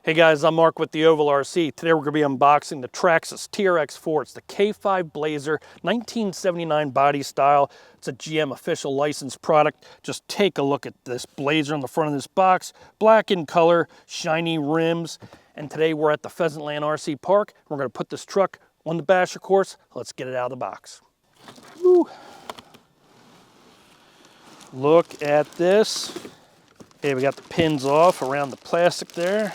Hey guys, I'm Mark with the Ovalrcteam. Today we're going to be unboxing the Traxxas TRX4. It's the K5 Blazer, 1979 body style. It's a GM official licensed product. Just take a look at this Blazer on the front of this box. Black in color, shiny rims. And today we're at the Pheasantland RC Park. We're going to put this truck on the basher course. Let's get it out of the box. Woo. Look at this. Okay, we got the pins off around the plastic there.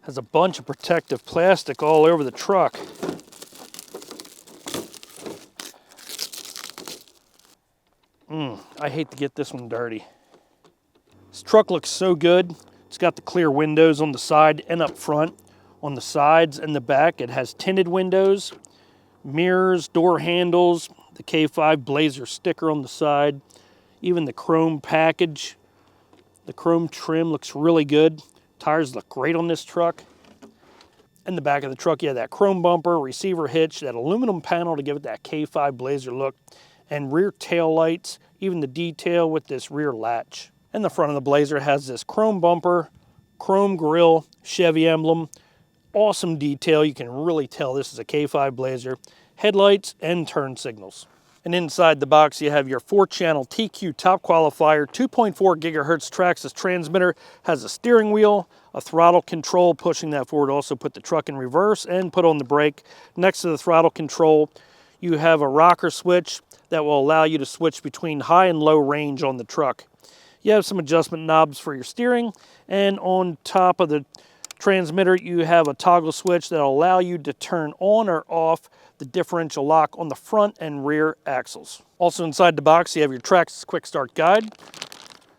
Has a bunch of protective plastic all over the truck. I hate to get this one dirty. This truck looks so good. It's got the clear windows on the side and up front. On the sides and the back, it has tinted windows, mirrors, door handles, the K5 Blazer sticker on the side, even the chrome package. The chrome trim looks really good. Tires look great on this truck. In the back of the truck, you have that chrome bumper, receiver hitch, that aluminum panel to give it that K5 Blazer look, and rear tail lights, even the detail with this rear latch. And the front of the Blazer has this chrome bumper, chrome grille, Chevy emblem, awesome detail. You can really tell this is a K5 Blazer. Headlights and turn signals. And inside the box, you have your 4-channel TQ top qualifier, 2.4 gigahertz Traxxas transmitter, has a steering wheel, a throttle control, pushing that forward, also put the truck in reverse and put on the brake. Next to the throttle control, you have a rocker switch that will allow you to switch between high and low range on the truck. You have some adjustment knobs for your steering, and on top of the transmitter, you have a toggle switch that will allow you to turn on or off the differential lock on the front and rear axles. Also inside the box, you have your Traxxas quick start guide,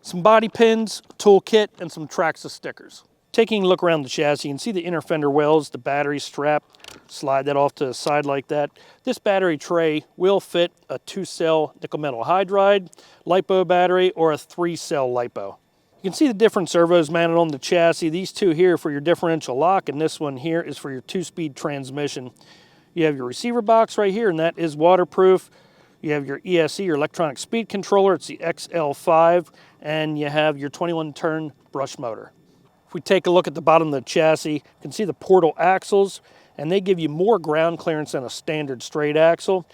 some body pins, a tool kit, and some Traxxas stickers. Taking a look around the chassis, you can see the inner fender wells, the battery strap, slide that off to the side like that. This battery tray will fit a 2-cell nickel metal hydride, LiPo battery, or a 3-cell LiPo. You can see the different servos mounted on the chassis. These two here for your differential lock, and this one here is for your 2-speed transmission. You have your receiver box right here, and that is waterproof. You have your ESC, your electronic speed controller. It's the XL5, and you have your 21-turn brush motor. If we take a look at the bottom of the chassis, you can see the portal axles, and they give you more ground clearance than a standard straight axle.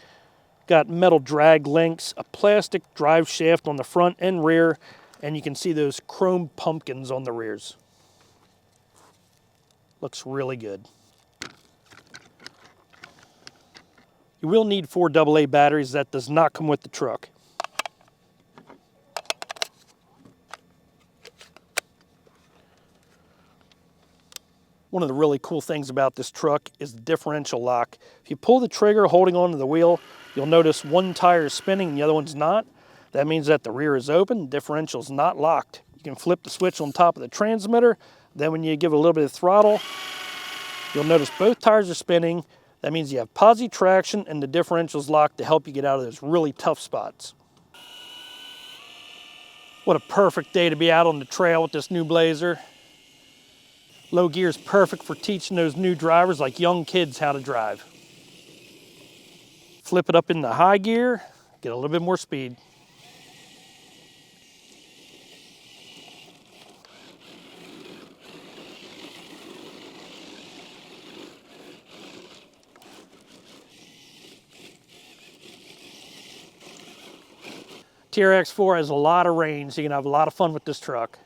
Got metal drag links, a plastic drive shaft on the front and rear, and you can see those chrome pumpkins on the rears. Looks really good. You will need 4 AA batteries. That does not come with the truck. One of the really cool things about this truck is the differential lock. If you pull the trigger holding onto the wheel, you'll notice one tire is spinning and the other one's not. That means that the rear is open, the differential is not locked. You can flip the switch on top of the transmitter. Then when you give it a little bit of throttle, you'll notice both tires are spinning. That means you have posi traction and the differential's locked to help you get out of those really tough spots. What a perfect day to be out on the trail with this new Blazer. Low gear is perfect for teaching those new drivers like young kids how to drive. Flip it up into high gear, get a little bit more speed. TRX4 has a lot of range, so you can have a lot of fun with this truck.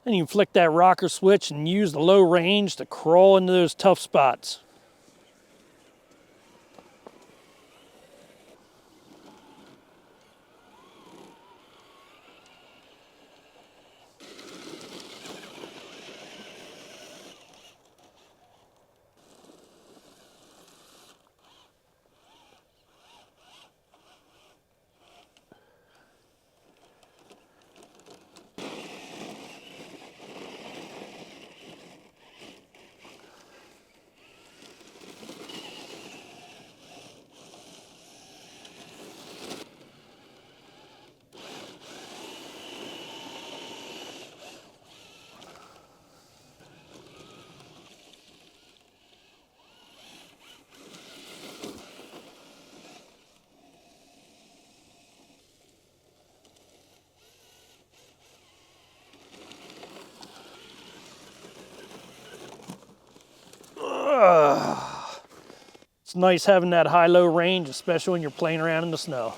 And you can flick that rocker switch and use the low range to crawl into those tough spots. It's nice having that high-low range, especially when you're playing around in the snow.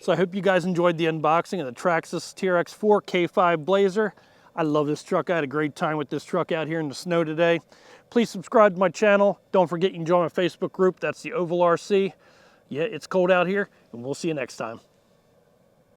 So I hope you guys enjoyed the unboxing of the Traxxas TRX4 K5 Blazer. I love this truck. I had a great time with this truck out here in the snow today. Please subscribe to my channel. Don't forget you can join my Facebook group. That's the Ovalrcteam. Yeah, it's cold out here, and we'll see you next time.